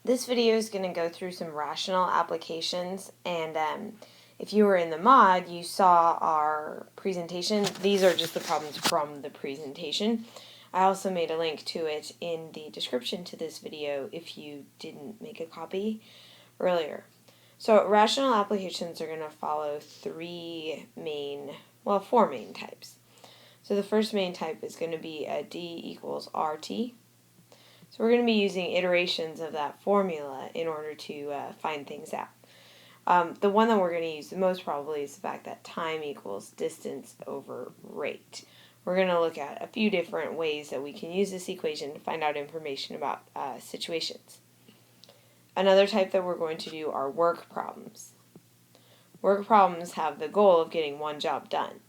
This video is going to go through some rational applications, and if you were in the mod, you saw our presentation. These are just the problems from the presentation. I also made a link to it in the description to this video if you didn't make a copy earlier. So rational applications are going to follow four main types. So the first main type is going to be a D equals RT. So we're going to be using iterations of that formula in order to find things out. The one that we're going to use the most probably is the fact that time equals distance over rate. We're going to look at a few different ways that we can use this equation to find out information about situations. Another type that we're going to do are work problems. Work problems have the goal of getting one job done.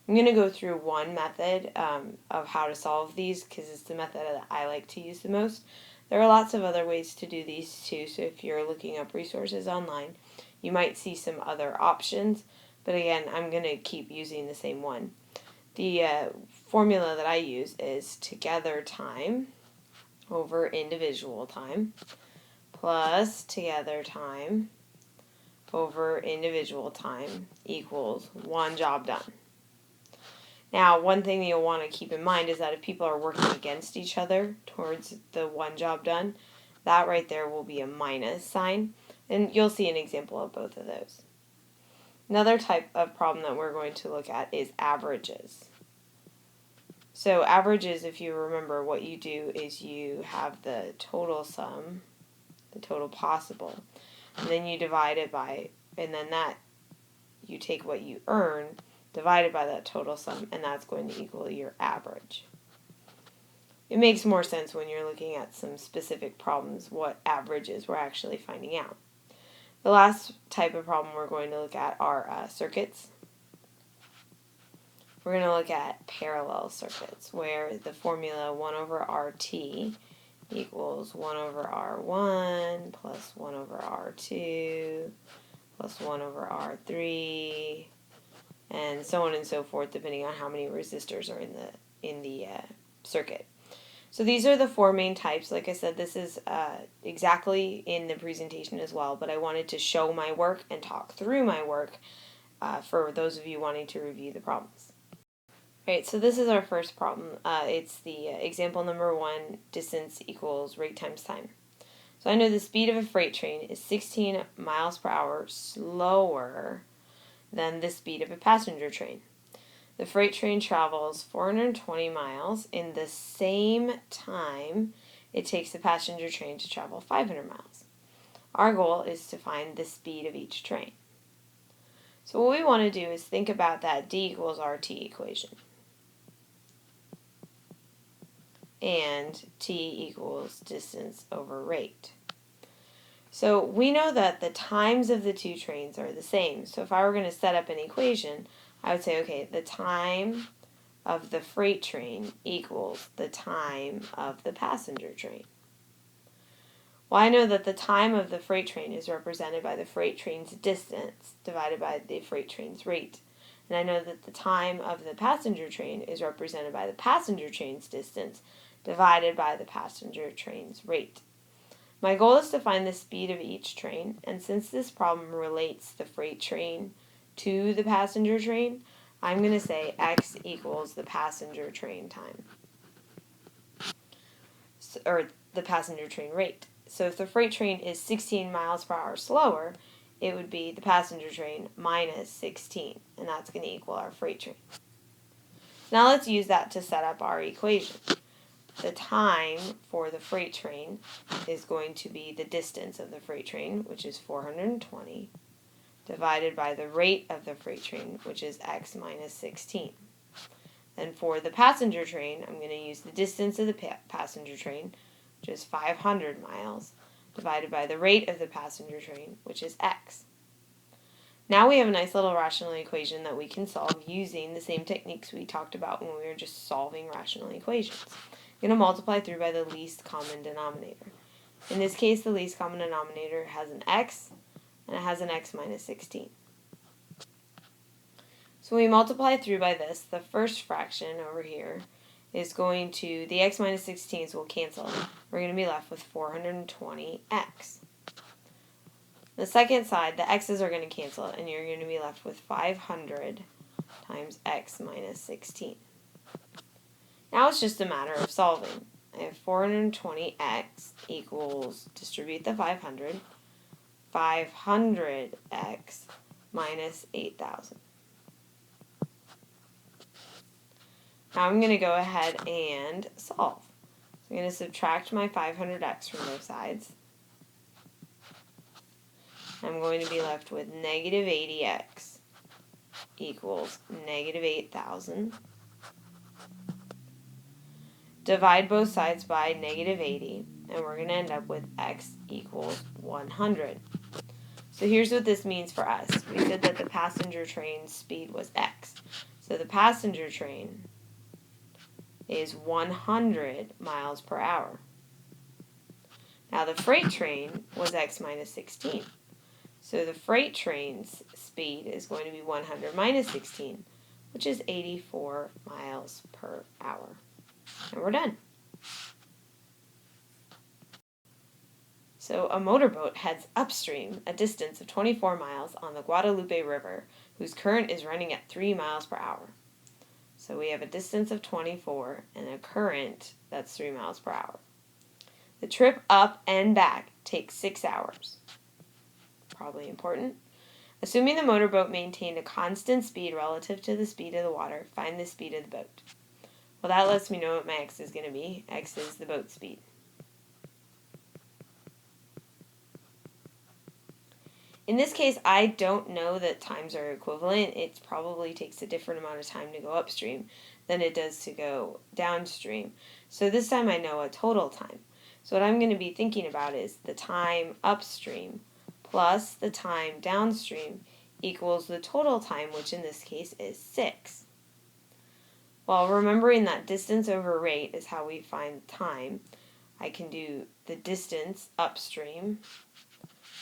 I'm going to go through one method of how to solve these because it's the method that I like to use the most. There are lots of other ways to do these too, so if you're looking up resources online, you might see some other options, but again, I'm going to keep using the same one. The formula that I use is together time over individual time plus together time over individual time equals one job done. Now, one thing that you'll want to keep in mind is that if people are working against each other towards the one job done, that right there will be a minus sign, and you'll see an example of both of those. Another type of problem that we're going to look at is averages. So averages, if you remember, what you do is you have the total sum, the total possible, and then you divide it by, and then that, you take what you earn, divided by that total sum, and that's going to equal your average. It makes more sense when you're looking at some specific problems what averages we're actually finding out. The last type of problem we're going to look at are circuits. We're going to look at parallel circuits, where the formula 1 over RT equals 1 over R1 plus 1 over R2 plus 1 over R3, and so on and so forth, depending on how many resistors are in the circuit. So these are the four main types. Like I said, this is exactly in the presentation as well, but I wanted to show my work and talk through my work for those of you wanting to review the problems. Alright, so this is our first problem. It's the example number 1, distance equals rate times time. So I know the speed of a freight train is 16 miles per hour slower than the speed of a passenger train. The freight train travels 420 miles in the same time it takes the passenger train to travel 500 miles. Our goal is to find the speed of each train. So what we want to do is think about that D equals RT equation. And T equals distance over rate. So we know that the times of the two trains are the same. So if I were going to set up an equation, I would say, okay, the time of the freight train equals the time of the passenger train. Well, I know that the time of the freight train is represented by the freight train's distance divided by the freight train's rate. And I know that the time of the passenger train is represented by the passenger train's distance divided by the passenger train's rate. My goal is to find the speed of each train, and since this problem relates the freight train to the passenger train, I'm going to say x equals the passenger train time, or the passenger train rate. So if the freight train is 16 miles per hour slower, it would be the passenger train minus 16, and that's going to equal our freight train. Now let's use that to set up our equation. The time for the freight train is going to be the distance of the freight train, which is 420, divided by the rate of the freight train, which is x minus 16. And for the passenger train, I'm going to use the distance of the passenger train, which is 500 miles, divided by the rate of the passenger train, which is x. Now we have a nice little rational equation that we can solve using the same techniques we talked about when we were just solving rational equations. I'm going to multiply through by the least common denominator. In this case, the least common denominator has an x, and it has an x minus 16. So we multiply through by this. The first fraction over here is going to, the x minus 16s will cancel. We're going to be left with 420x. The second side, the x's are going to cancel, and you're going to be left with 500 times x minus 16. Now it's just a matter of solving. I have 420x equals, distribute the 500, 500x minus 8,000. Now I'm going to go ahead and solve. So I'm going to subtract my 500x from both sides. I'm going to be left with negative 80x equals negative 8,000. Divide both sides by negative 80, and we're going to end up with x equals 100. So here's what this means for us. We said that the passenger train's speed was x. So the passenger train is 100 miles per hour. Now the freight train was x minus 16. So the freight train's speed is going to be 100 minus 16, which is 84 miles per hour. And we're done. So a motorboat heads upstream a distance of 24 miles on the Guadalupe River, whose current is running at 3 miles per hour. So we have a distance of 24 and a current that's 3 miles per hour. The trip up and back takes 6 hours. Probably important. Assuming the motorboat maintained a constant speed relative to the speed of the water, find the speed of the boat. Well, that lets me know what my x is going to be. X is the boat speed. In this case, I don't know that times are equivalent. It probably takes a different amount of time to go upstream than it does to go downstream. So this time I know a total time. So what I'm going to be thinking about is the time upstream plus the time downstream equals the total time, which in this case is 6. Well, remembering that distance over rate is how we find time, I can do the distance upstream,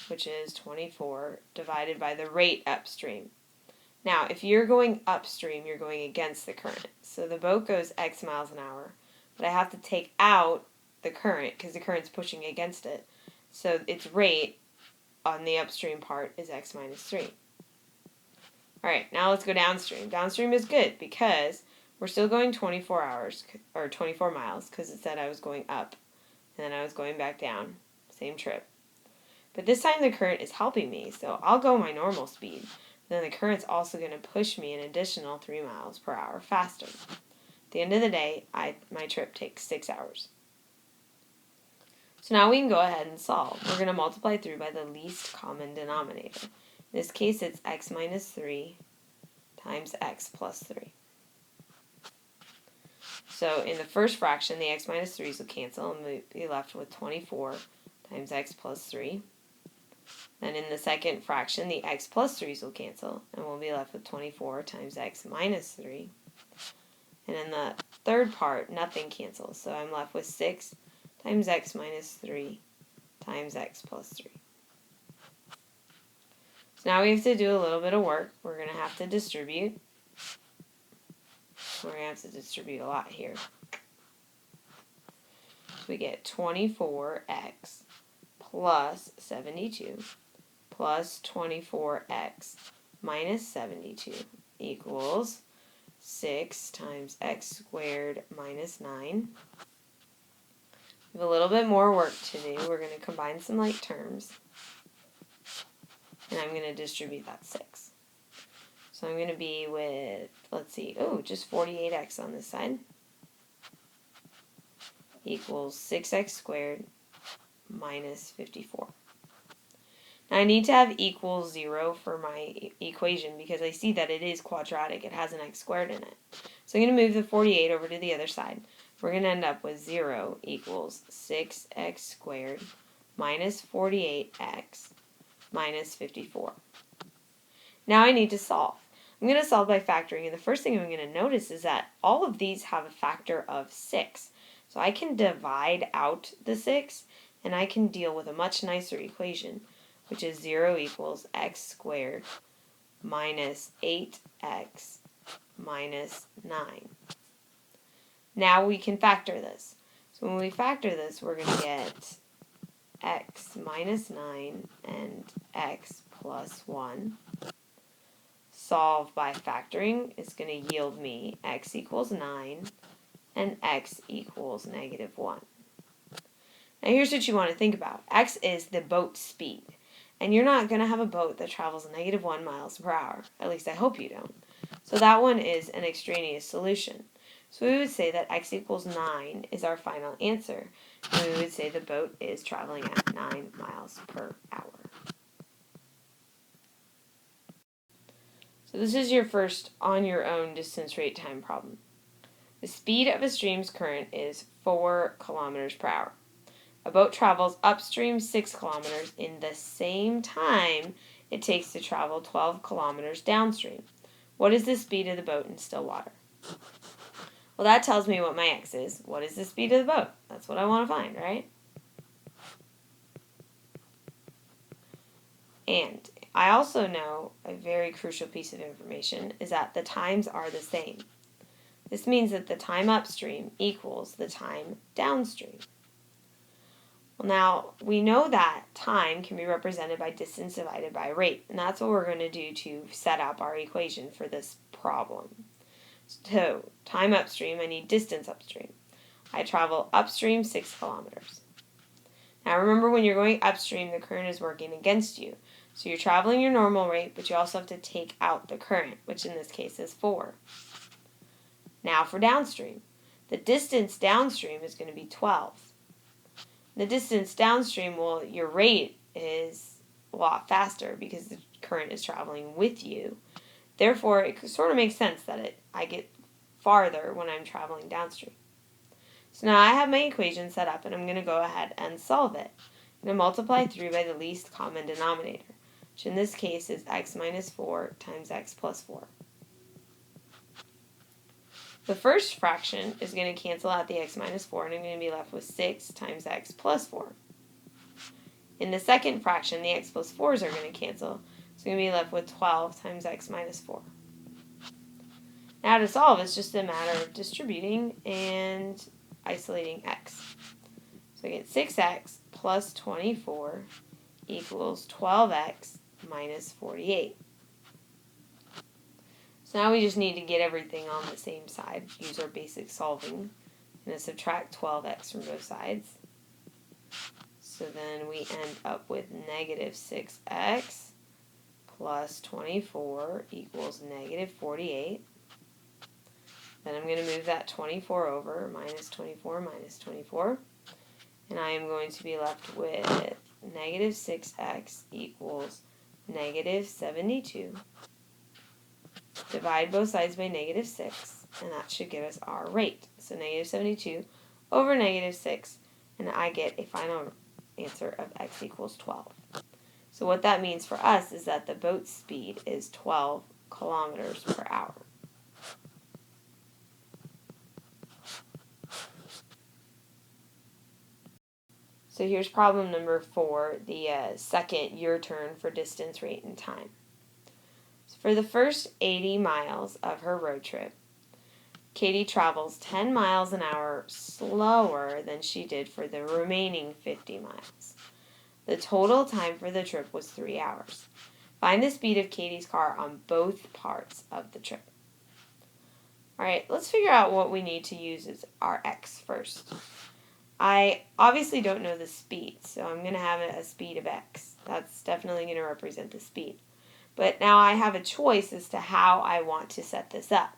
which is 24, divided by the rate upstream. Now, if you're going upstream, you're going against the current. So the boat goes x miles an hour, but I have to take out the current because the current's pushing against it. So its rate on the upstream part is x minus 3. Alright, now let's go downstream. Downstream is good because we're still going 24 hours, or 24 miles, because it said I was going up, and then I was going back down. Same trip. But this time the current is helping me, so I'll go my normal speed. Then the current's also going to push me an additional 3 miles per hour faster. At the end of the day, my trip takes 6 hours. So now we can go ahead and solve. We're going to multiply through by the least common denominator. In this case, it's x minus 3 times x plus 3. So in the first fraction, the x minus 3's will cancel, and we'll be left with 24 times x plus 3. Then in the second fraction, the x plus 3's will cancel, and we'll be left with 24 times x minus 3. And in the third part, nothing cancels, so I'm left with 6 times x minus 3 times x plus 3. So now we have to do a little bit of work. We're going to have to distribute. We're going to have to distribute a lot here. So we get 24x plus 72 plus 24x minus 72 equals 6 times x squared minus 9. We have a little bit more work to do. We're going to combine some like terms. And I'm going to distribute that 6. So I'm going to be with, let's see, just 48x on this side equals 6x squared minus 54. Now I need to have equals 0 for my equation because I see that it is quadratic. It has an x squared in it. So I'm going to move the 48 over to the other side. We're going to end up with 0 equals 6x squared minus 48x minus 54. Now I need to solve. I'm going to solve by factoring, and the first thing I'm going to notice is that all of these have a factor of 6. So I can divide out the 6, and I can deal with a much nicer equation, which is 0 equals x squared minus 8x minus 9. Now we can factor this. So when we factor this, we're going to get x minus 9 and x plus 1. Solve by factoring is going to yield me x equals 9 and x equals negative 1. Now here's what you want to think about. X is the boat's speed. And you're not going to have a boat that travels negative 1 miles per hour. At least I hope you don't. So that one is an extraneous solution. So we would say that x equals 9 is our final answer. And we would say the boat is traveling at 9 miles per hour. So this is your first on your own distance rate time problem. The speed of a stream's current is 4 kilometers per hour. A boat travels upstream 6 kilometers in the same time it takes to travel 12 kilometers downstream. What is the speed of the boat in still water? Well, that tells me what my x is. What is the speed of the boat? That's what I want to find, right? And I also know a very crucial piece of information is that the times are the same. This means that the time upstream equals the time downstream. Well, now, we know that time can be represented by distance divided by rate, and that's what we're going to do to set up our equation for this problem. So, time upstream, I need distance upstream. I travel upstream 6 kilometers. Now, remember when you're going upstream, the current is working against you. So you're traveling your normal rate, but you also have to take out the current, which in this case is 4. Now for downstream. The distance downstream is going to be 12. The distance downstream, well, your rate is a lot faster because the current is traveling with you. Therefore, it sort of makes sense that I get farther when I'm traveling downstream. So now I have my equation set up, and I'm going to go ahead and solve it. I'm going to multiply through by the least common denominator, which in this case is x minus 4 times x plus 4. The first fraction is going to cancel out the x minus 4, and I'm going to be left with 6 times x plus 4. In the second fraction, the x plus 4s are going to cancel, so I'm going to be left with 12 times x minus 4. Now to solve, it's just a matter of distributing and isolating x. So I get 6x plus 24 equals 12x minus 48. So now we just need to get everything on the same side. Use our basic solving. I'm going to subtract 12x from both sides. So then we end up with negative 6x plus 24 equals negative 48. Then I'm going to move that 24 over, minus 24 minus 24. And I am going to be left with negative 6x equals negative 72. Divide both sides by negative 6, and that should give us our rate. So negative 72 over negative 6, and I get a final answer of x equals 12. So what that means for us is that the boat's speed is 12 kilometers per hour. So here's problem number 4, the second your turn for distance, rate, and time. So for the first 80 miles of her road trip, Katie travels 10 miles an hour slower than she did for the remaining 50 miles. The total time for the trip was 3 hours. Find the speed of Katie's car on both parts of the trip. Alright, let's figure out what we need to use as our x first. I obviously don't know the speed, so I'm going to have a speed of x. That's definitely going to represent the speed. But now I have a choice as to how I want to set this up.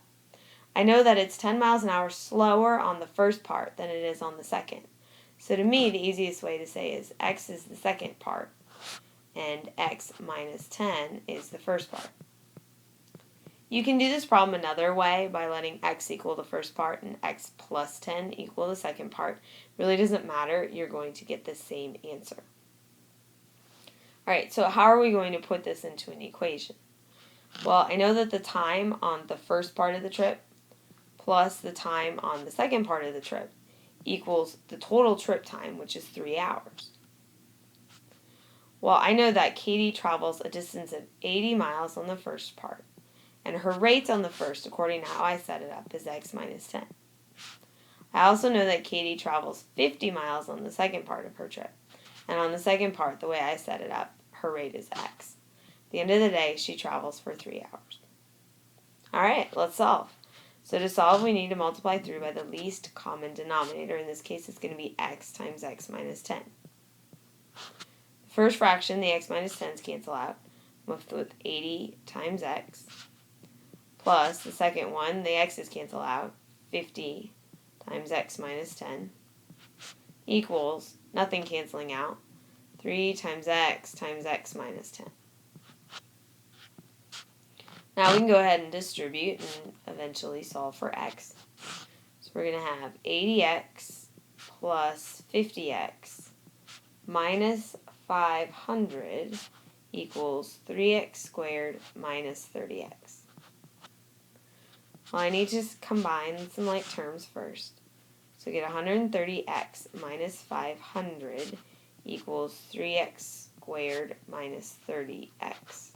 I know that it's 10 miles an hour slower on the first part than it is on the second. So to me, the easiest way to say is x is the second part, and x minus 10 is the first part. You can do this problem another way by letting x equal the first part and x plus 10 equal the second part. It really doesn't matter. You're going to get the same answer. Alright, so how are we going to put this into an equation? Well, I know that the time on the first part of the trip plus the time on the second part of the trip equals the total trip time, which is 3 hours. Well, I know that Katie travels a distance of 80 miles on the first part, and her rate on the first, according to how I set it up, is x minus 10. I also know that Katie travels 50 miles on the second part of her trip. And on the second part, the way I set it up, her rate is x. At the end of the day, she travels for 3 hours. All right, let's solve. So to solve, we need to multiply through by the least common denominator. In this case, it's going to be x times x minus 10. The first fraction, the x minus 10s cancel out. I'm left with 80 times x. Plus the second one, the x's cancel out. 50 times x minus 10 equals, nothing canceling out, 3 times x minus 10. Now we can go ahead and distribute and eventually solve for x. So we're going to have 80x plus 50x minus 500 equals 3x squared minus 30x. Well, I need to combine some like terms first. So get 130x minus 500 equals 3x squared minus 30x.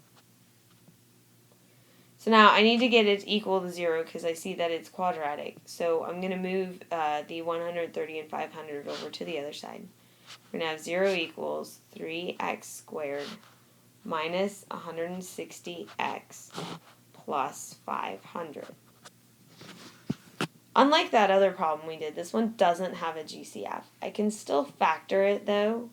So now I need to get it equal to 0 because I see that it's quadratic. So I'm going to move the 130 and 500 over to the other side. We're going to have 0 equals 3x squared minus 160x plus 500. Unlike that other problem we did, this one doesn't have a GCF. I can still factor it though,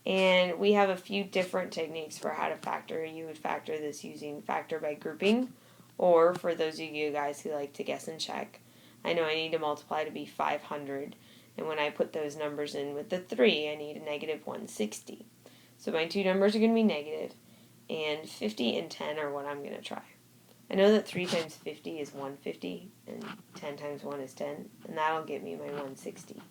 and we have a few different techniques for how to factor. You would factor this using factor by grouping, or for those of you guys who like to guess and check, I know I need to multiply to be 500, and when I put those numbers in with the 3, I need a negative 160. So my two numbers are going to be negative, and 50 and 10 are what I'm going to try. I know that 3 times 50 is 150, and 10 times 1 is 10, and that'll give me my 160.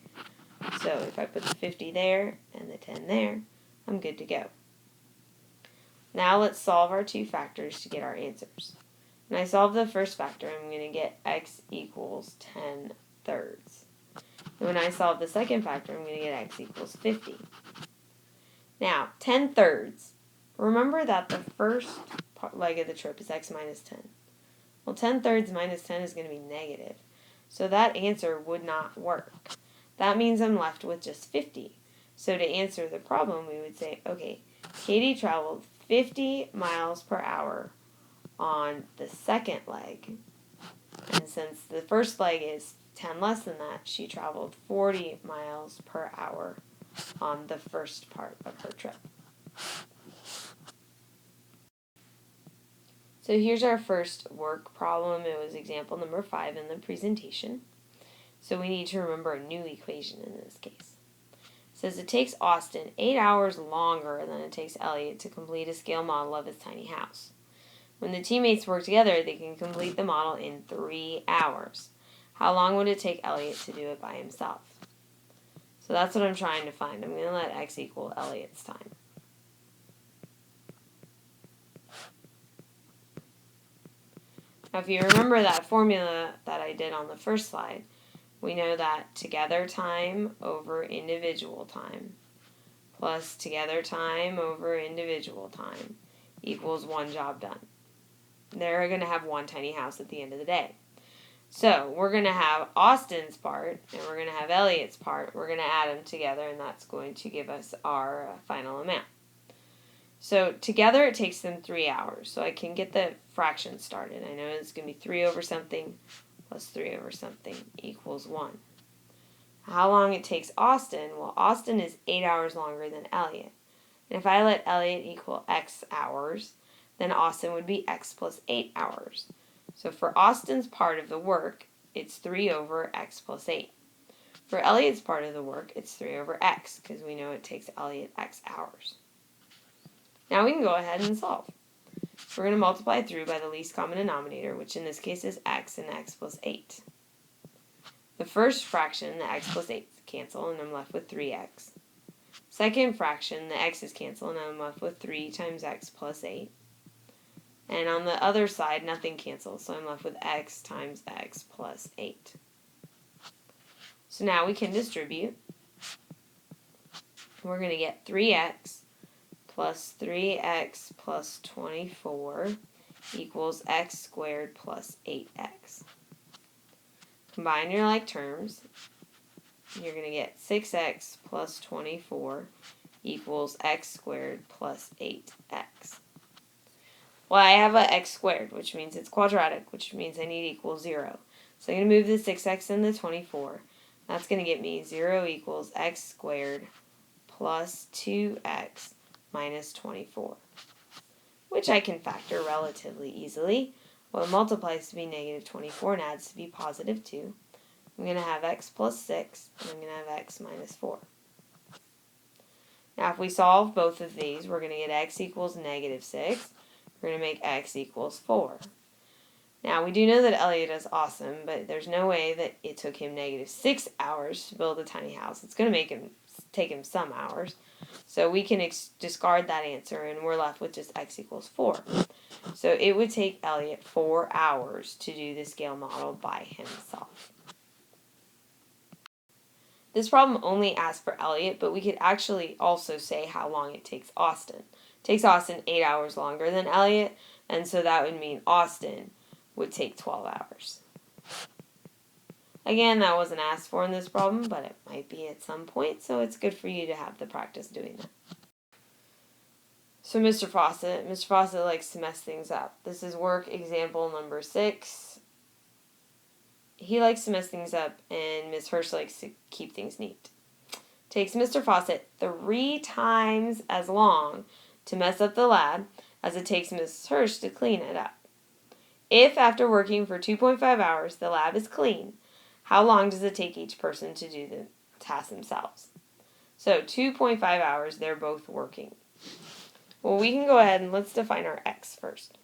So if I put the 50 there and the 10 there, I'm good to go. Now let's solve our two factors to get our answers. When I solve the first factor, I'm going to get x equals 10 thirds. And when I solve the second factor, I'm going to get x equals 50. Now, 10 thirds. Remember that the first leg of the trip is x minus 10. Well, 10 thirds minus 10 is going to be negative. So that answer would not work. That means I'm left with just 50. So to answer the problem, we would say, okay, Katie traveled 50 miles per hour on the second leg. And since the first leg is 10 less than that, she traveled 40 miles per hour on the first part of her trip. So here's our first work problem. It was example number 5 in the presentation. So we need to remember a new equation in this case. It says it takes Austin 8 hours longer than it takes Elliott to complete a scale model of his tiny house. When the teammates work together, they can complete the model in 3 hours. How long would it take Elliott to do it by himself? So that's what I'm trying to find. I'm going to let x equal Elliott's time. Now, if you remember that formula that I did on the first slide, we know that together time over individual time plus together time over individual time equals one job done. They're going to have one tiny house at the end of the day. So we're going to have Austin's part and we're going to have Elliott's part. We're going to add them together, and that's going to give us our final amount. So together it takes them 3 hours. So I can get the fraction started. I know it's going to be 3 over something plus 3 over something equals 1. How long it takes Austin? Well, Austin is 8 hours longer than Elliott. And if I let Elliott equal x hours, then Austin would be x plus 8 hours. So for Austin's part of the work, it's 3 over x plus 8. For Elliott's part of the work, it's 3 over x, because we know it takes Elliott x hours. Now we can go ahead and solve. We're going to multiply through by the least common denominator, which in this case is x and x plus 8. The first fraction, the x plus 8, cancel, and I'm left with 3x. Second fraction, the x's cancel, and I'm left with 3 times x plus 8. And on the other side, nothing cancels, so I'm left with x times x plus 8. So now we can distribute. We're going to get 3x plus 3x plus 24 equals x squared plus 8x. Combine your like terms. You're going to get 6x plus 24 equals x squared plus 8x. Well, I have a x squared, which means it's quadratic, which means I need equals 0. So I'm going to move the 6x and the 24. That's going to get me 0 equals x squared plus 2x minus 24, which I can factor relatively easily. Well, it multiplies to be negative 24 and adds to be positive 2. I'm going to have x plus 6, and I'm going to have x minus 4. Now, if we solve both of these, we're going to get x equals negative 6. We're going to make x equals 4. Now, we do know that Elliott is awesome, but there's no way that it took him negative 6 hours to build a tiny house. It's going to take him some hours. So we can discard that answer, and we're left with just x equals 4. So it would take Elliott 4 hours to do the scale model by himself. This problem only asks for Elliott, but we could actually also say how long it takes Austin. It takes Austin 8 hours longer than Elliott, and so that would mean Austin would take 12 hours. Again, that wasn't asked for in this problem, but it might be at some point, so it's good for you to have the practice doing that. So Mr. Fawcett likes to mess things up. This is work example number 6. He likes to mess things up, and Ms. Hirsch likes to keep things neat. Takes Mr. Fawcett 3 times as long to mess up the lab as it takes Ms. Hirsch to clean it up. If after working for 2.5 hours the lab is clean, how long does it take each person to do the task themselves? So 2.5 hours, they're both working. Well, we can go ahead and let's define our x first.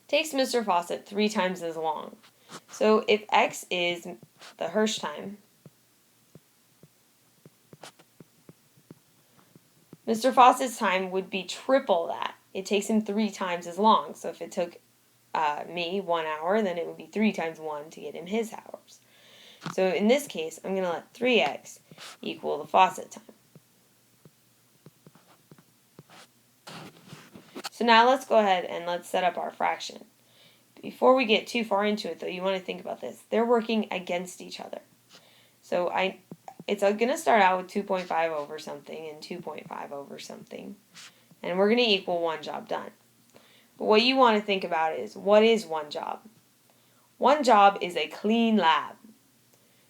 Takes Mr. Fawcett 3 times as long. So if x is the Hirsch time, Mr. Fawcett's time would be triple that. It takes him 3 times as long. So if it took me 1 hour, then it would be 3 times 1 to get him his hours. So in this case, I'm going to let 3x equal the Fawcett time. So now let's go ahead and let's set up our fraction. Before we get too far into it, though, you want to think about this. They're working against each other. So it's going to start out with 2.5 over something and 2.5 over something. And we're going to equal 1 job done. But what you want to think about is, what is 1 job? 1 job is a clean lab.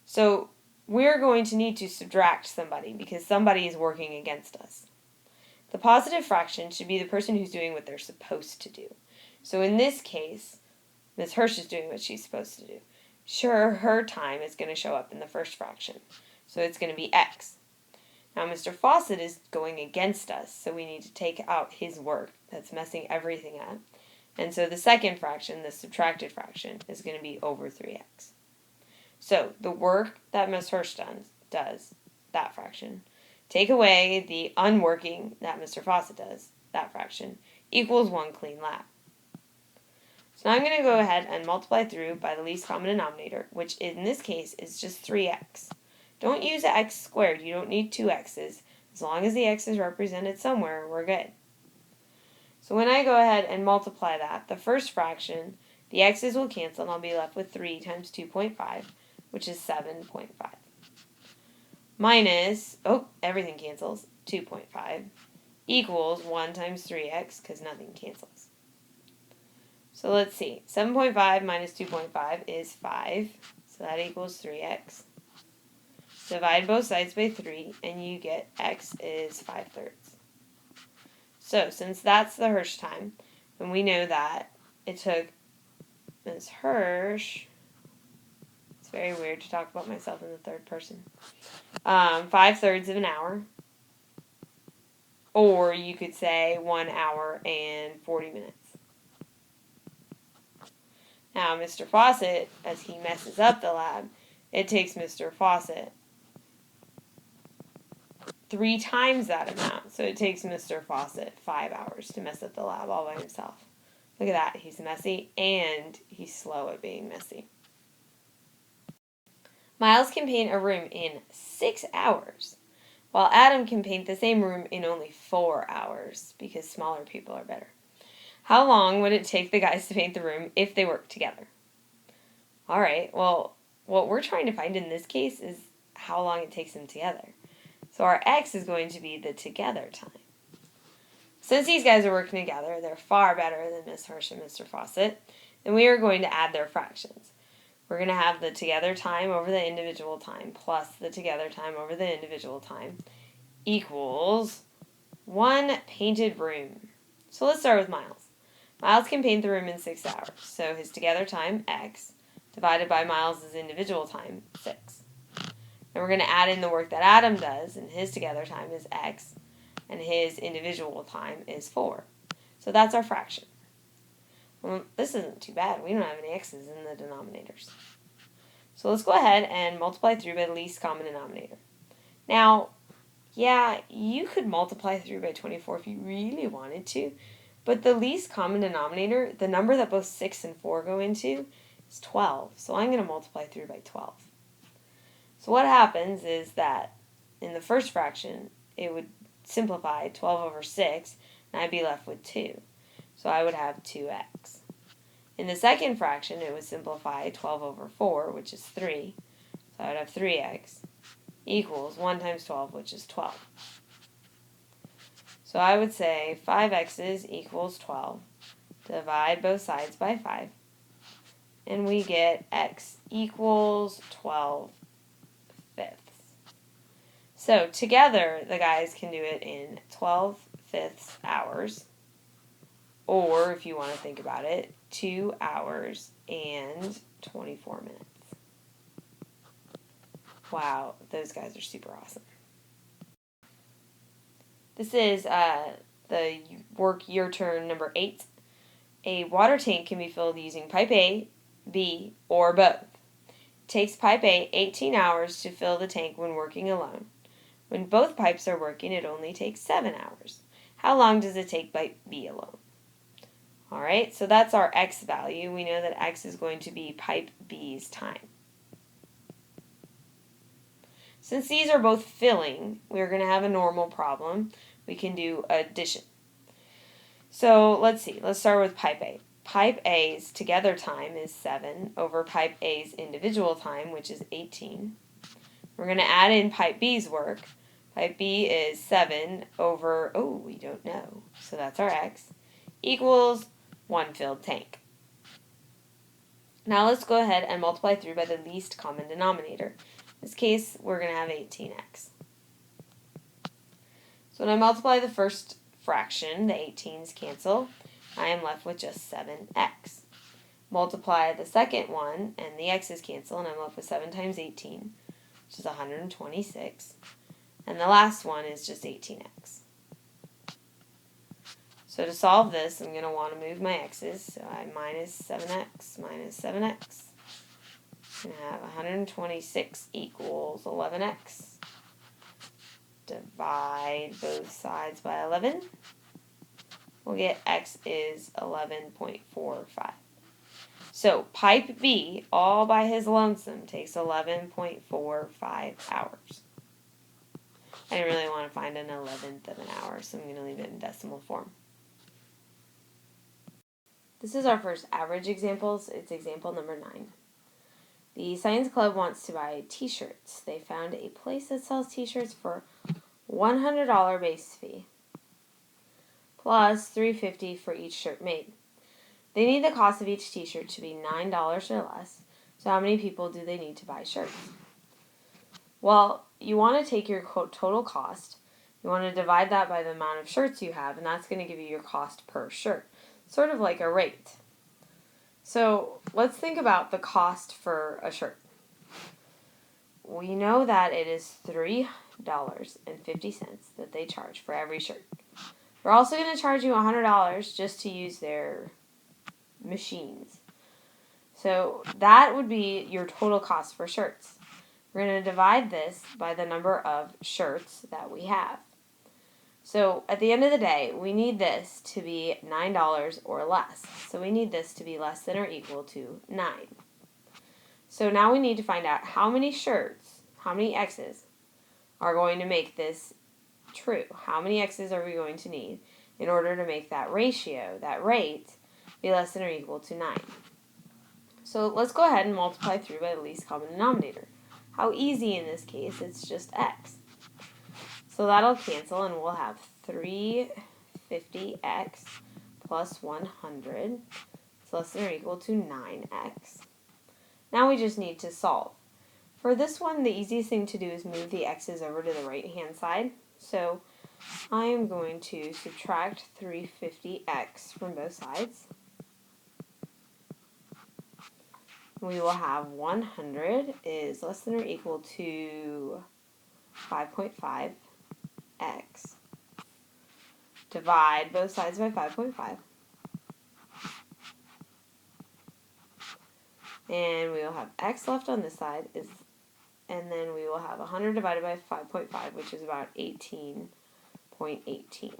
So we're going to need to subtract somebody because somebody is working against us. The positive fraction should be the person who's doing what they're supposed to do. So in this case, Ms. Hirsch is doing what she's supposed to do. Sure, her time is going to show up in the first fraction. So it's going to be x. Now Mr. Fawcett is going against us, so we need to take out his work. That's messing everything up. And so the second fraction, the subtracted fraction, is going to be over 3x. So the work that Ms. Hirsch does, that fraction, take away the unworking that Mr. Fawcett does, that fraction, equals 1 clean lab. So now I'm going to go ahead and multiply through by the least common denominator, which in this case is just 3x. Don't use x squared. You don't need 2 x's. As long as the x is represented somewhere, we're good. So when I go ahead and multiply that, the first fraction, the x's will cancel, and I'll be left with 3 times 2.5, which is 7.5. Minus, everything cancels, 2.5, equals 1 times 3x, because nothing cancels. So let's see, 7.5 minus 2.5 is 5, so that equals 3x. Divide both sides by 3, and you get x is 5/3. So since that's the Hirsch time, and we know that it took Ms. Hirsch, it's very weird to talk about myself in the third person, 5/3 of an hour, or you could say 1 hour and 40 minutes. Now, Mr. Fawcett, as he messes up the lab, it takes Mr. Fawcett 3 times that amount. So it takes Mr. Fawcett 5 hours to mess up the lab all by himself. Look at that. He's messy, and he's slow at being messy. Miles can paint a room in 6 hours, while Adam can paint the same room in only 4 hours, because smaller people are better. How long would it take the guys to paint the room if they worked together? Alright, well, what we're trying to find in this case is how long it takes them together. So our x is going to be the together time. Since these guys are working together, they're far better than Miss Hirsch and Mr. Fawcett, then we are going to add their fractions. We're going to have the together time over the individual time plus the together time over the individual time equals 1 painted room. So let's start with Miles. Miles can paint the room in 6 hours. So his together time, x, divided by Miles' individual time, 6. Then we're going to add in the work that Adam does, and his together time is x, and his individual time is 4. So that's our fraction. Well, this isn't too bad. We don't have any x's in the denominators. So let's go ahead and multiply through by the least common denominator. Now, yeah, you could multiply through by 24 if you really wanted to, but the least common denominator, the number that both 6 and 4 go into, is 12. So I'm going to multiply through by 12. So what happens is that in the first fraction, it would simplify 12 over 6, and I'd be left with 2. So I would have 2x. In the second fraction, it would simplify 12 over 4, which is 3. So I would have 3x equals 1 times 12, which is 12. So I would say 5x's equals 12. Divide both sides by 5. And we get x equals 12 fifths. So together, the guys can do it in 12 fifths hours. Or, if you want to think about it, 2 hours and 24 minutes. Wow, those guys are super awesome. This is the work your turn number 8. A water tank can be filled using pipe A, B, or both. It takes pipe A 18 hours to fill the tank when working alone. When both pipes are working, it only takes 7 hours. How long does it take pipe B alone? Alright, so that's our x value. We know that x is going to be pipe B's time. Since these are both filling, we're going to have a normal problem. We can do addition. So let's see. Let's start with pipe A. Pipe A's together time is 7 over pipe A's individual time, which is 18. We're going to add in pipe B's work. Pipe B is 7 over, we don't know. So that's our x, equals 1 filled tank. Now let's go ahead and multiply through by the least common denominator. In this case, we're going to have 18x. So when I multiply the first fraction, the 18's cancel. I am left with just 7x. Multiply the second one, and the x's cancel, and I'm left with 7 times 18, which is 126. And the last one is just 18x. So to solve this, I'm going to want to move my x's. So I minus 7x minus 7x. I'm going to have 126 equals 11x. Divide both sides by 11. We'll get x is 11.45. So pipe B, all by his lonesome, takes 11.45 hours. I didn't really want to find an 11th of an hour, so I'm going to leave it in decimal form. This is our first average examples. It's example number 9. The Science Club wants to buy t-shirts. They found a place that sells t-shirts for $100 base fee, plus $3.50 for each shirt made. They need the cost of each t-shirt to be $9 or less, so how many people do they need to buy shirts? Well, you want to take your total cost, you want to divide that by the amount of shirts you have, and that's going to give you your cost per shirt, sort of like a rate. So let's think about the cost for a shirt. We know that it is $3.50 that they charge for every shirt. They're also going to charge you $100 just to use their machines. So that would be your total cost for shirts. We're going to divide this by the number of shirts that we have. So at the end of the day, we need this to be $9 or less. So we need this to be less than or equal to 9. So now we need to find out how many shirts, how many x's, are going to make this true. How many x's are we going to need in order to make that ratio, that rate, be less than or equal to 9? So let's go ahead and multiply through by the least common denominator. How easy in this case, it's just x. So that'll cancel and we'll have 350x plus 100 is less than or equal to 9x. Now we just need to solve. For this one, the easiest thing to do is move the x's over to the right-hand side. So I am going to subtract 350x from both sides. We will have 100 is less than or equal to 5.5x. Divide both sides by 5.5. And we will have x left on this side, and then we will have 100 divided by 5.5, which is about 18.18.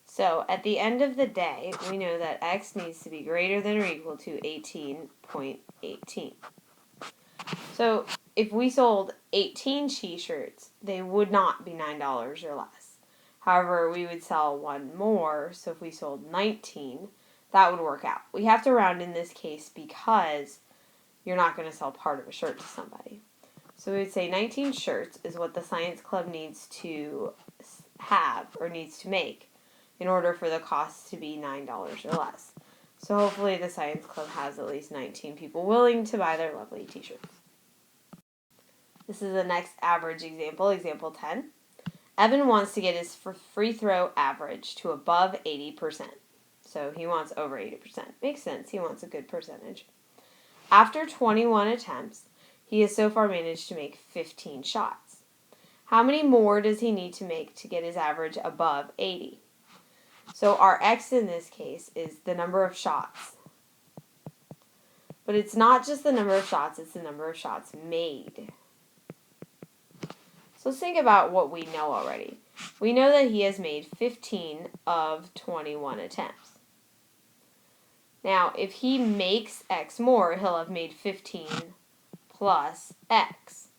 So at the end of the day, we know that x needs to be greater than or equal to 18.18. So if we sold 18 t-shirts, they would not be $9 or less. However, we would sell one more, so if we sold 19, that would work out. We have to round in this case because you're not going to sell part of a shirt to somebody. So we would say 19 shirts is what the science club needs to have or needs to make in order for the cost to be $9 or less. So hopefully the science club has at least 19 people willing to buy their lovely t-shirts. This is the next average example, example 10. Evan wants to get his free throw average to above 80%. So he wants over 80%. Makes sense. He wants a good percentage. After 21 attempts, he has so far managed to make 15 shots. How many more does he need to make to get his average above 80? So our x in this case is the number of shots. But it's not just the number of shots, it's the number of shots made. So let's think about what we know already. We know that he has made 15 of 21 attempts. Now, if he makes x more, he'll have made 15 plus x.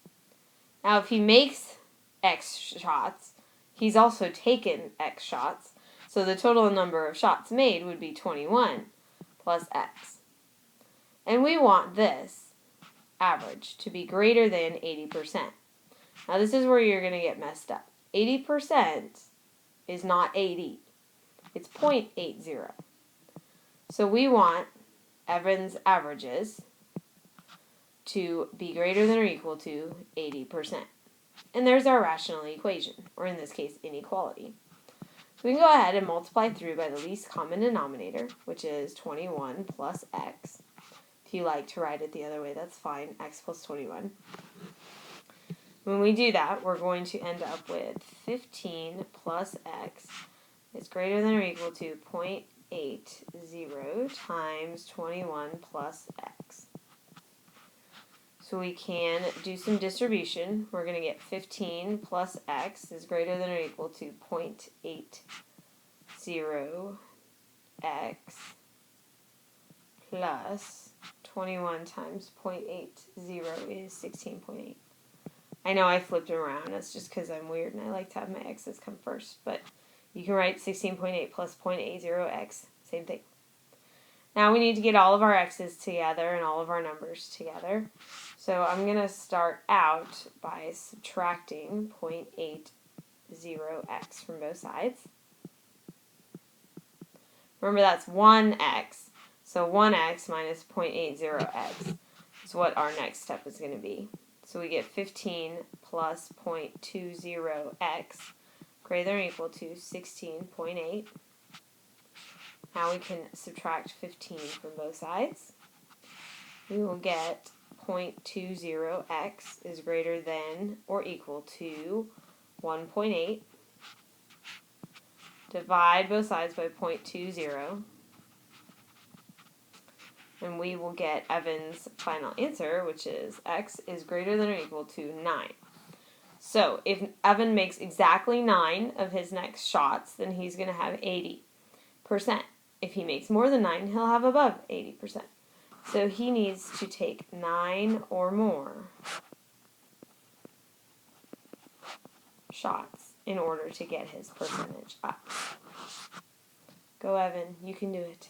Now, if he makes x shots, he's also taken x shots. So the total number of shots made would be 21 plus x. And we want this average to be greater than 80%. Now, this is where you're going to get messed up. 80% is not 80. It's 0.80. So we want Evan's averages to be greater than or equal to 80%. And there's our rational equation, or in this case, inequality. So we can go ahead and multiply through by the least common denominator, which is 21 plus x. If you like to write it the other way, that's fine, x plus 21. When we do that, we're going to end up with 15 plus x is greater than or equal to 0.80 times 21 plus x. So we can do some distribution. We're going to get 15 plus x is greater than or equal to 0.80x plus 21 times 0.80 is 16.8. I know I flipped it around. That's just because I'm weird and I like to have my x's come first. But you can write 16.8 plus 0.80x. Same thing. Now we need to get all of our x's together and all of our numbers together. So I'm going to start out by subtracting 0.80x from both sides. Remember that's 1x. So 1x minus 0.80x is what our next step is going to be. So we get 15 plus 0.20x greater than or equal to 16.8. Now we can subtract 15 from both sides. We will get 0.20x is greater than or equal to 1.8. Divide both sides by 0.20. And we will get Evan's final answer, which is x is greater than or equal to 9. So if Evan makes exactly 9 of his next shots, then he's going to have 80%. If he makes more than 9, he'll have above 80%. So he needs to take 9 or more shots in order to get his percentage up. Go, Evan. You can do it.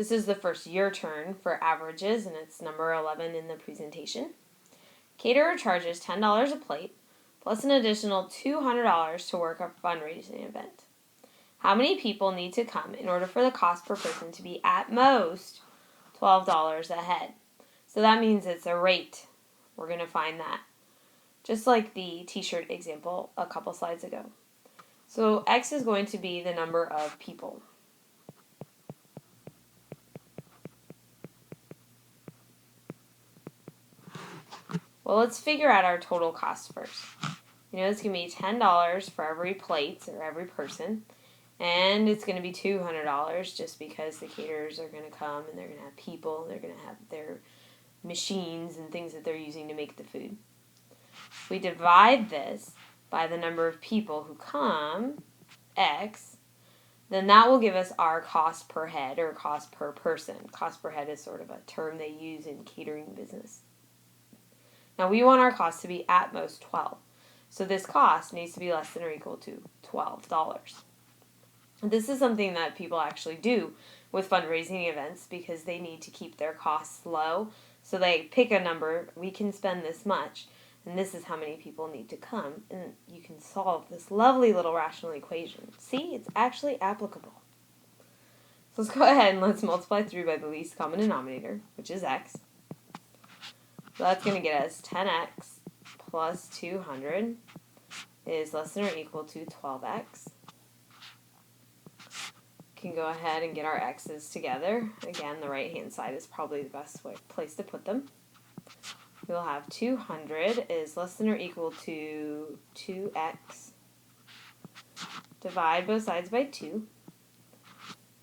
This is the first year turn for averages, and it's number 11 in the presentation. Caterer charges $10 a plate, plus an additional $200 to work a fundraising event. How many people need to come in order for the cost per person to be at most $12 a head? So that means it's a rate. We're going to find that. Just like the t-shirt example a couple slides ago. So X is going to be the number of people. Well, let's figure out our total cost first. It's going to be $10 for every plate or every person. And it's going to be $200 just because the caterers are going to come and they're going to have people and they're going to have their machines and things that they're using to make the food. If we divide this by the number of people who come, X, then that will give us our cost per head or cost per person. Cost per head is sort of a term they use in catering business. Now we want our cost to be at most $12. So this cost needs to be less than or equal to $12. This is something that people actually do with fundraising events because they need to keep their costs low. So they pick a number, we can spend this much, and this is how many people need to come. And you can solve this lovely little rational equation. See, it's actually applicable. So let's go ahead and let's multiply through by the least common denominator, which is X. So that's going to get us 10X plus 200 is less than or equal to 12X. Can go ahead and get our X's together. Again, the right-hand side is probably the best place to put them. We'll have 200 is less than or equal to 2X. Divide both sides by 2.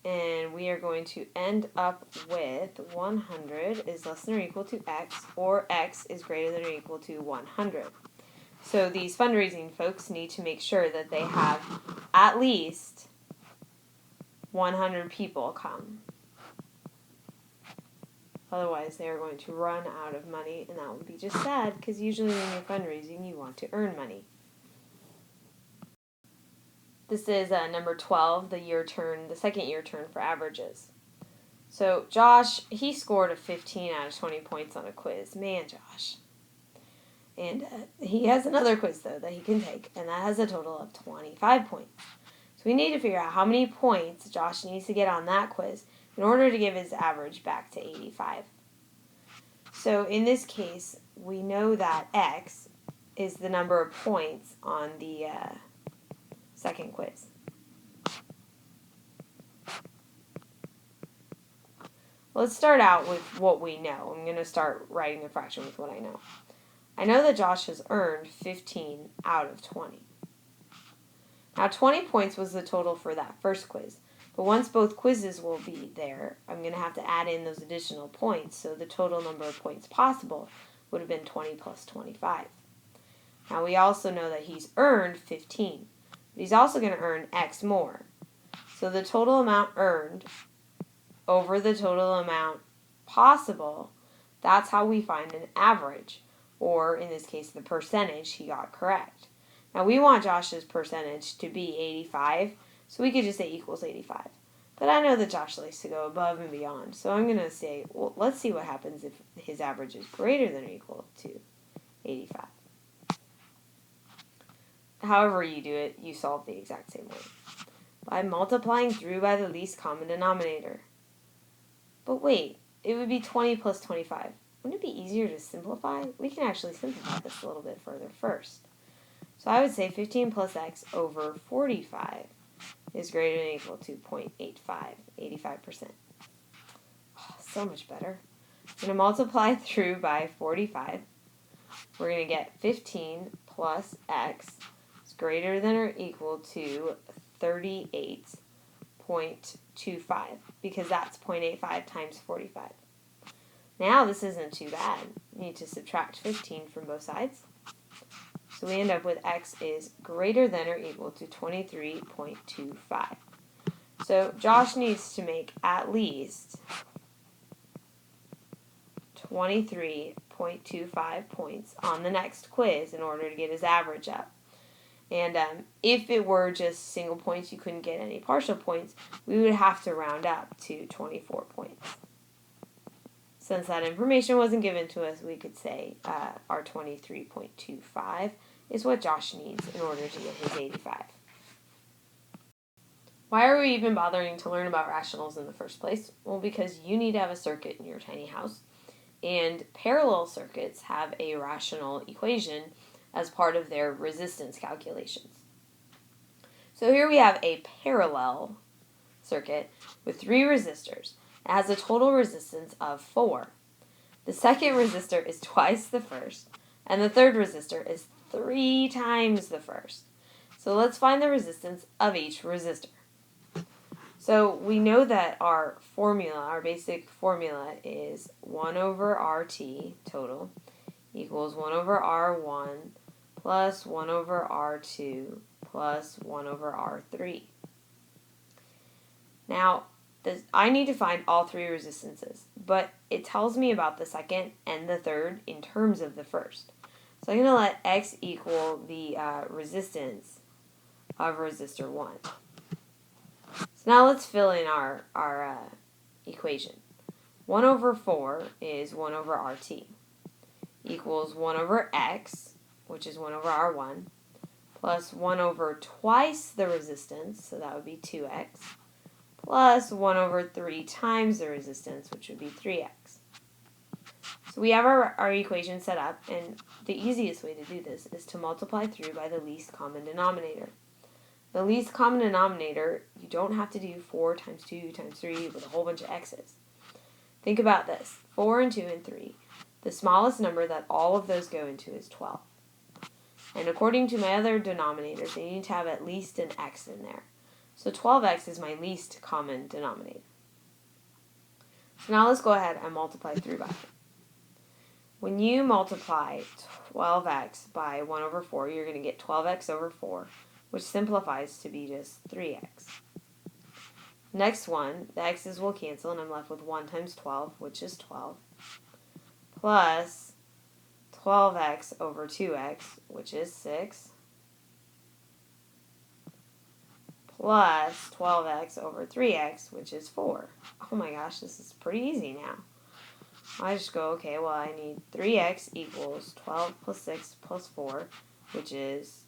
And we are going to end up with 100 is less than or equal to X, or X is greater than or equal to 100. So these fundraising folks need to make sure that they have at least 100 people come. Otherwise, they are going to run out of money, and that would be just sad, because usually when you're fundraising, you want to earn money. This is number 12, the second year turn for averages. So Josh, he scored a 15 out of 20 points on a quiz. Man, Josh. And he has another quiz, though, that he can take, and that has a total of 25 points. So we need to figure out how many points Josh needs to get on that quiz in order to give his average back to 85. So in this case, we know that X is the number of points on the second quiz. Let's start out with what we know. I'm going to start writing a fraction with what I know. I know that Josh has earned 15 out of 20. Now 20 points was the total for that first quiz. But once both quizzes will be there, I'm going to have to add in those additional points. So the total number of points possible would have been 20 plus 25. Now we also know that he's earned 15. But he's also going to earn X more. So the total amount earned over the total amount possible, that's how we find an average. Or in this case, the percentage he got correct. Now we want Josh's percentage to be 85, so we could just say equals 85. But I know that Josh likes to go above and beyond, so I'm going to say, well, let's see what happens if his average is greater than or equal to 85. However you do it, you solve the exact same way. By multiplying through by the least common denominator. But wait, it would be 20 plus 25. Wouldn't it be easier to simplify? We can actually simplify this a little bit further first. So I would say 15 plus X over 45 is greater than or equal to 0.85, 85%. Oh, so much better. I'm going to multiply through by 45. We're going to get 15 plus X is greater than or equal to 38.25, because that's 0.85 times 45. Now this isn't too bad. You need to subtract 15 from both sides. So we end up with X is greater than or equal to 23.25. So Josh needs to make at least 23.25 points on the next quiz in order to get his average up. And if it were just single points, you couldn't get any partial points, we would have to round up to 24 points. Since that information wasn't given to us, we could say our 23.25 is what Josh needs in order to get his 85. Why are we even bothering to learn about rationals in the first place? Well, because you need to have a circuit in your tiny house, and parallel circuits have a rational equation as part of their resistance calculations. So here we have a parallel circuit with 3 resistors. It has a total resistance of 4. The second resistor is twice the first, and the third resistor is 3 times the first. So let's find the resistance of each resistor. So we know that our formula, our basic formula, is 1 over RT total equals 1 over R1 plus 1 over R2 plus 1 over R3. Now, I need to find all 3 resistances, but it tells me about the second and the third in terms of the first. So I'm going to let X equal the resistance of resistor 1. So now let's fill in our equation. 1 over 4 is 1 over RT equals 1 over X, which is 1 over R1, plus 1 over twice the resistance, so that would be 2X, plus 1 over 3 times the resistance, which would be 3X. So we have our equation set up, and the easiest way to do this is to multiply through by the least common denominator. The least common denominator, you don't have to do 4 times 2 times 3 with a whole bunch of x's. Think about this. 4 and 2 and 3. The smallest number that all of those go into is 12. And according to my other denominators, they need to have at least an x in there. So 12x is my least common denominator. So now let's go ahead and multiply through by it. When you multiply 12x by 1 over 4, you're going to get 12x over 4, which simplifies to be just 3x. Next one, the x's will cancel, and I'm left with 1 times 12, which is 12, plus 12x over 2x, which is 6, plus 12x over 3x, which is 4. Oh my gosh, this is pretty easy now. I just go, okay, well, I need 3x equals 12 plus 6 plus 4, which is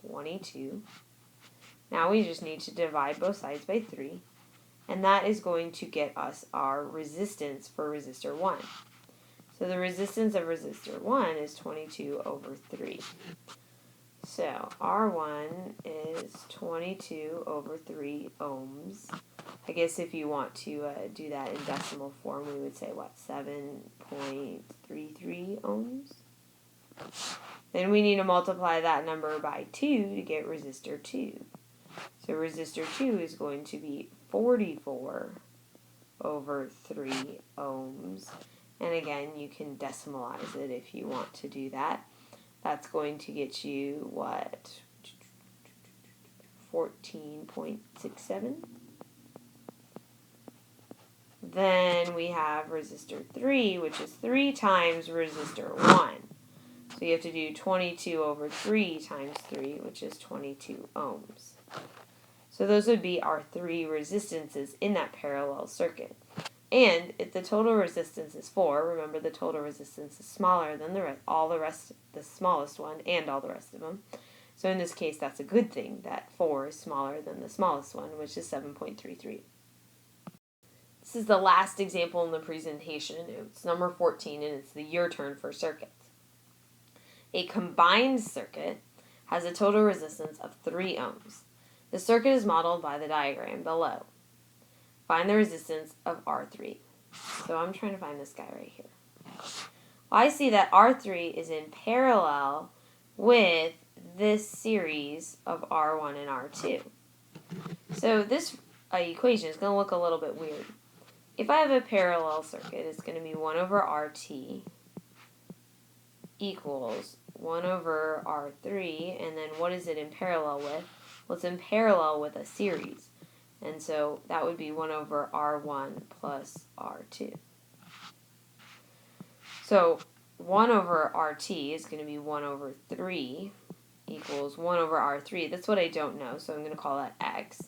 22. Now we just need to divide both sides by 3, and that is going to get us our resistance for resistor 1. So the resistance of resistor 1 is 22 over 3. So R1 is 22 over 3 ohms. I guess if you want to do that in decimal form, we would say, what, 7.33 ohms? Then we need to multiply that number by 2 to get resistor 2. So resistor 2 is going to be 44 over 3 ohms. And again, you can decimalize it if you want to do that. That's going to get you, what, 14.67? Then we have resistor 3, which is 3 times resistor 1. So you have to do 22 over 3 times 3, which is 22 ohms. So those would be our 3 resistances in that parallel circuit. And if the total resistance is 4, remember the total resistance is smaller than the smallest one and all the rest of them. So in this case, that's a good thing, that 4 is smaller than the smallest one, which is 7.33. This is the last example in the presentation. It's number 14, and it's the your turn for circuits. A combined circuit has a total resistance of 3 ohms. The circuit is modeled by the diagram below. Find the resistance of R3. So I'm trying to find this guy right here. Well, I see that R3 is in parallel with this series of R1 and R2. So this equation is going to look a little bit weird. If I have a parallel circuit, it's going to be 1 over RT equals 1 over R3, and then what is it in parallel with? Well, it's in parallel with a series. And so that would be 1 over R1 plus R2. So 1 over RT is going to be 1 over 3. equals 1 over R3. That's what I don't know, so I'm going to call that X.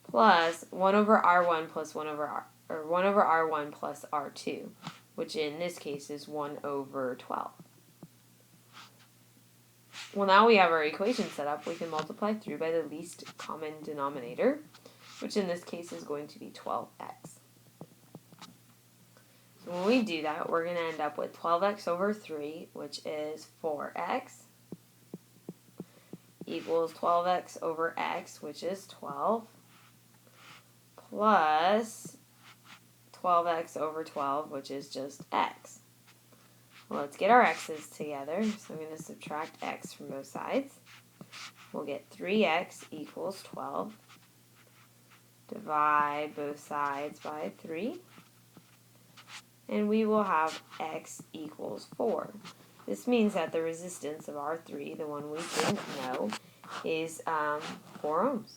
Plus 1 over R1 plus 1 over R, or 1 over R1 plus R2, which in this case is 1 over 12. Well, now we have our equation set up. We can multiply through by the least common denominator, which in this case is going to be 12x. So when we do that, we're going to end up with 12x over 3, which is 4x, equals 12x over x, which is 12, plus 12x over 12, which is just x. Well, let's get our x's together. So I'm going to subtract x from both sides. We'll get 3x equals 12. Divide both sides by 3. And we will have x equals 4. This means that the resistance of R3, the one we didn't know, is 4 ohms.